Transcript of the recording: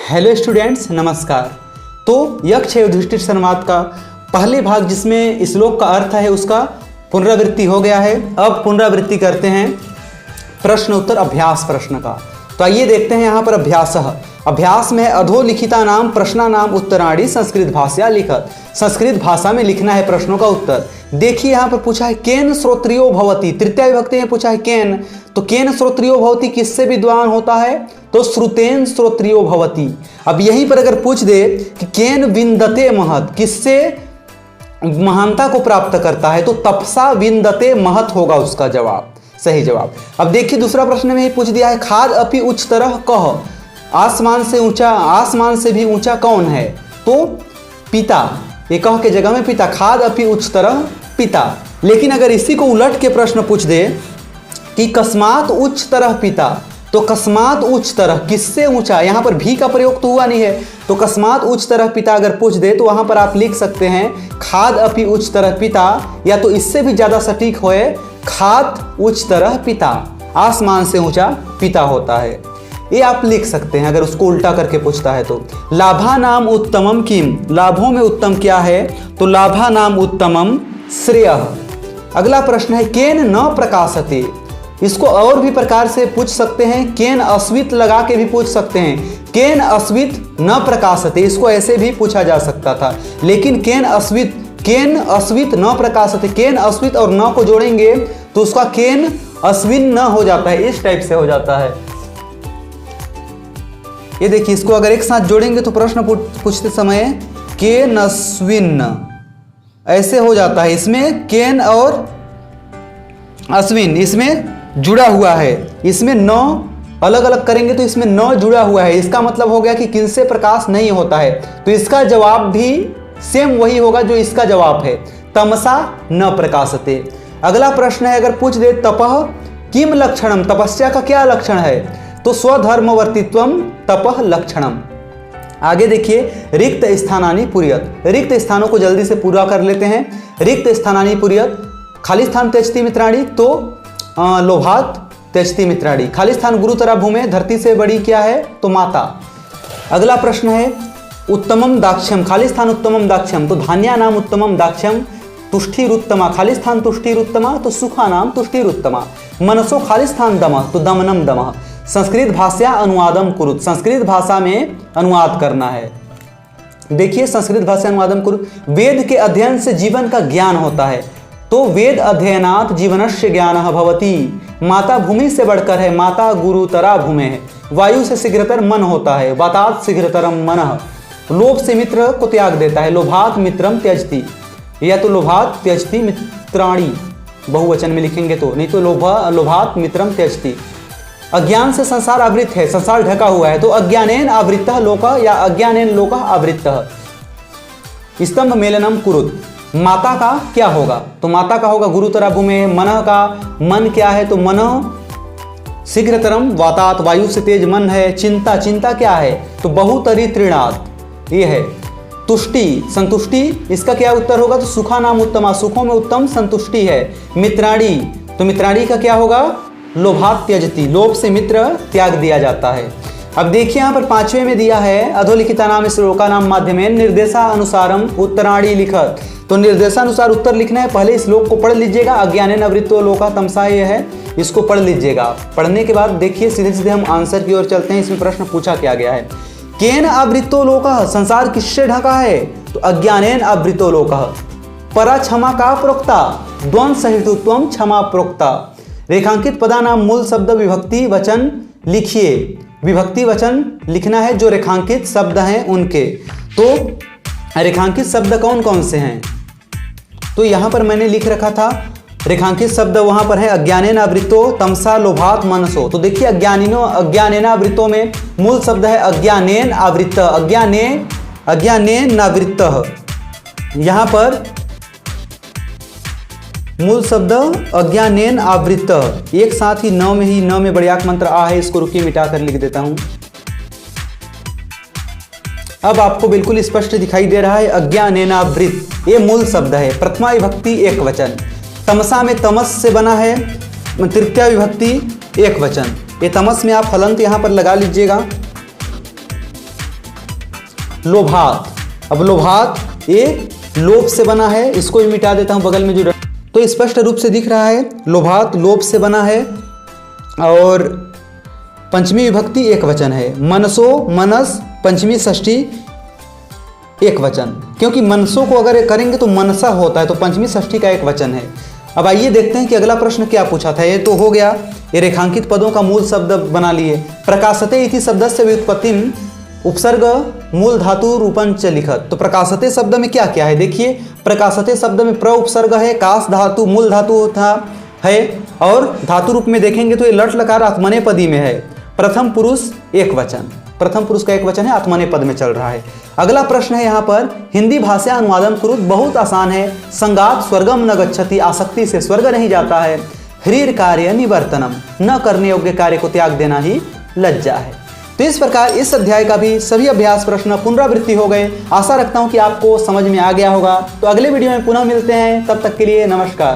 Hello students, नमस्कार। तो यक्ष युधिष्ठिर संवाद का पहले भाग जिसमें श्लोक का अर्थ है उसका पुनरावृत्ति हो गया है। अब पुनरावृत्ति करते हैं प्रश्न उत्तर अभ्यास प्रश्न का। तो आइए देखते हैं यहाँ पर अभ्यास में अधोलिखिता नाम प्रश्ना नाम उत्तराणी संस्कृत भाषा लिखत। संस्कृत भाषा में लिखना है प्रश्नों का उत्तर। देखिए यहाँ पर पूछा है केन श्रोत्रियो भवति, तृतीय विभक्ति में पूछा है केन। तो केन श्रोत्रियो भवति किससे विद्वान होता है? तो श्रुतेन श्रोत्रियो भवति। अब यहीं पर अगर पूछ दे कि केन विंदते महत, किससे महानता को प्राप्त करता है, तो तपसा विंदते महत होगा उसका जवाब, सही जवाब। अब देखिए दूसरा प्रश्न में ही पूछ दिया है खाद अपि उच्च तरह कह, आसमान से ऊंचा, आसमान से भी ऊंचा कौन है? तो पिता, ये कह के जगह में पिता, खाद अपि उच्च तरह पिता। लेकिन अगर इसी को उलट के प्रश्न पूछ दे कि कस्मात उच्च तरह पिता, तो कस्मात उच्च तरह किससे ऊंचा, यहाँ पर भी का प्रयोग तो हुआ नहीं है, तो कस्मात उच्च तरह पिता अगर पूछ दे तो वहां पर आप लिख सकते हैं खाद अपि उच्च तरह पिता, या तो इससे भी ज्यादा सटीक होए खाद उच्च तरह पिता, आसमान से ऊंचा पिता होता है, ये आप लिख सकते हैं अगर उसको उल्टा करके पूछता है तो। लाभा नाम उत्तमम किम, लाभों में उत्तम क्या है? तो लाभा नाम उत्तमम श्रेयः। अगला प्रश्न है केन न प्रकाशते, इसको और भी प्रकार से पूछ सकते हैं, केन अस्वित लगा के भी पूछ सकते हैं, केन अस्वित न प्रकाशते, इसको ऐसे भी पूछा जा सकता था। लेकिन केन अस्वित न प्रकाशते, केन अस्वित और न को जोड़ेंगे तो उसका केन अस्विन न हो जाता है, इस टाइप से हो जाता है। ये देखिए इसको अगर एक साथ जोड़ेंगे तो प्रश्न पूछते समय केन अस्विन ऐसे हो जाता है। इसमें केन और अश्विन इसमें जुड़ा हुआ है, इसमें न अलग अलग करेंगे तो इसमें न जुड़ा हुआ है, इसका मतलब हो गया कि किनसे प्रकाश नहीं होता है। तो इसका जवाब भी सेम वही होगा जो इसका जवाब है, तमसा न प्रकाशते। अगला प्रश्न है अगर पूछ दे तपः किम लक्षणम, तपस्या का क्या लक्षण है? तो स्वधर्मवर्तित्वम तपः लक्षणम। आगे देखिए रिक्त स्थानानि पुर्यत, रिक्त स्थानों को जल्दी से पूरा कर लेते हैं। रिक्त स्थानानि पुर्यत, खाली स्थान त्यजति मित्राणि, तो लोभात त्यजति मित्राणि। खाली स्थान गुरुतरा भूमे, धरती से बड़ी क्या है? तो माता। अगला प्रश्न है उत्तमम दाक्ष्यम, खाली स्थान उत्तमम दाक्ष्यम, तो धान्या नाम उत्तमम दाक्ष्यम, तुष्टिरुत्तमा, खाली स्थान तुष्टिरुत्तमा, तो सुखा नाम तुष्टिरुत्तमा। मनसो खाली स्थान दमः, तो दमनम दमः। संस्कृत भाषा अनुवादम कुरुत, संस्कृत भाषा में अनुवाद करना है। देखिए संस्कृत भाषा अनुवादम कुरुत, वेद के अध्ययन से जीवन का ज्ञान होता है, तो वेद अध्ययनात् जीवनस्य ज्ञानः भवति। माता भूमि से बढ़कर है, माता गुरुतरा भूमे है। वायु से शीघ्रतर मन होता है, वातात् शीघ्रतरम मनः। लोभ से मित्र को त्याग देता है, लोभात् मित्रम त्यजति, या तो लोभात् त्यजति मित्राणि बहुवचन में लिखेंगे तो, नहीं तो लोभात् मित्रम त्यजति। अज्ञान से संसार आवृत है, संसार ढका हुआ है, तो अज्ञानेन आवृतः लोकः या अज्ञानेन लोकः आवृतः। स्तंभ मेलनम कुरुत, माता का क्या होगा? तो माता का होगा गुरुतरा भूमे। मनः का मन क्या है? तो मनः शीघ्रतरम वातात्, वायु से तेज मन है। चिंता, चिंता क्या है? तो बहुतरी तृणात्, ये है। तुष्टि, संतुष्टि, इसका क्या उत्तर होगा? तो सुखा नाम उत्तमा, सुखों में उत्तम संतुष्टि है। मित्राणी, तो मित्राणी का क्या होगा? लोभात् त्यजति, लोभ से मित्र त्याग दिया जाता है। अब देखिए यहाँ पर पांचवें में दिया है अधोलिखिता नाम श्लोका नाम माध्यमेन निर्देशानुसारम उत्तराणी लिखत। तो निर्देशानुसार उत्तर लिखना है, पहले श्लोक को पढ़ लीजिएगा। अज्ञानेन आवृतो लोका तमसा, ये है, इसको पढ़ लीजिएगा। पढ़ने के बाद देखिए सीधे सीधे हम आंसर की ओर चलते हैं। इसमें प्रश्न पूछा क्या गया है, केन आवृतो लोकः, संसार किससे ढका है? तो अज्ञानेन आवृतो लोकः। परा क्षमा का प्रोक्ता, द्वंद्व सहितुत्वम क्षमा प्रोक्ता। रेखांकित पदा नाम मूल शब्द विभक्ति वचन लिखिए, विभक्ति वचन लिखना है जो रेखांकित शब्द हैं उनके। तो रेखांकित शब्द कौन कौन से हैं? तो यहाँ पर मैंने लिख रखा था रेखांकित शब्द, वहाँ पर है अज्ञानेन आवृतो तमसा लोभात मनसो। तो देखिए अज्ञानेन आवृतो में मूल शब्द है अज्ञानेन आवृत, अज्ञानेन नावृतः। यहाँ पर मूल शब्द अज्ञानेन आवृत, एक साथ ही न में ही न में बड़ियाक मंत्र आ है, इसको रुकिए मिटा कर लिख देता हूं। अब आपको बिल्कुल स्पष्ट दिखाई दे रहा है अज्ञानेनावृत, ये मूल शब्द है, प्रथमा विभक्ति एक वचन। तमसा में तमस से बना है, तृतीया विभक्ति एक वचन। ये तमस में आप हलंत यहाँ पर लगा लीजिएगा। लोभात। अब लोभात ये लोभ से बना है, इसको भी मिटा देता हूं बगल में जो, तो स्पष्ट रूप से दिख रहा है लोभात लोभ से बना है और पंचमी विभक्ति एक वचन है। मनसो मनस पंचमी षष्ठी एक वचन, क्योंकि मनसों को अगर करेंगे तो मनसा होता है, तो पंचमी षष्ठी का एक वचन है। अब आइए देखते हैं कि अगला प्रश्न क्या पूछा था। ये तो हो गया, ये रेखांकित पदों का मूल शब्द बना लिए। प्रकाशते इति शब्दस्य व्युत्पत्तिम उपसर्ग मूल धातु रूपं च लिखत। तो प्रकाशते शब्द में क्या क्या है, देखिए प्रकाशते शब्द में प्र उपसर्ग है, काश धातु मूल धातु था है, और धातु रूप में देखेंगे तो ये लट लकार आत्मनेपदी में है। प्रथम पुरुष एक वचन, प्रथम पुरुष का एक वचन है, आत्मनेपद में चल रहा है। अगला प्रश्न है यहाँ पर, हिंदी भाषा अनुवादन कुरुत बहुत आसान है। संगात स्वर्गम न गच्छति, आसक्ति से स्वर्ग नहीं जाता है। ह्रीर कार्य निवर्तनम, न करने योग्य कार्य को त्याग देना ही लज्जा है। तो इस प्रकार इस अध्याय का भी सभी अभ्यास प्रश्न पुनरावृत्ति हो गए। आशा रखता हूँ कि आपको समझ में आ गया होगा। तो अगले वीडियो में पुनः मिलते हैं, तब तक के लिए नमस्कार।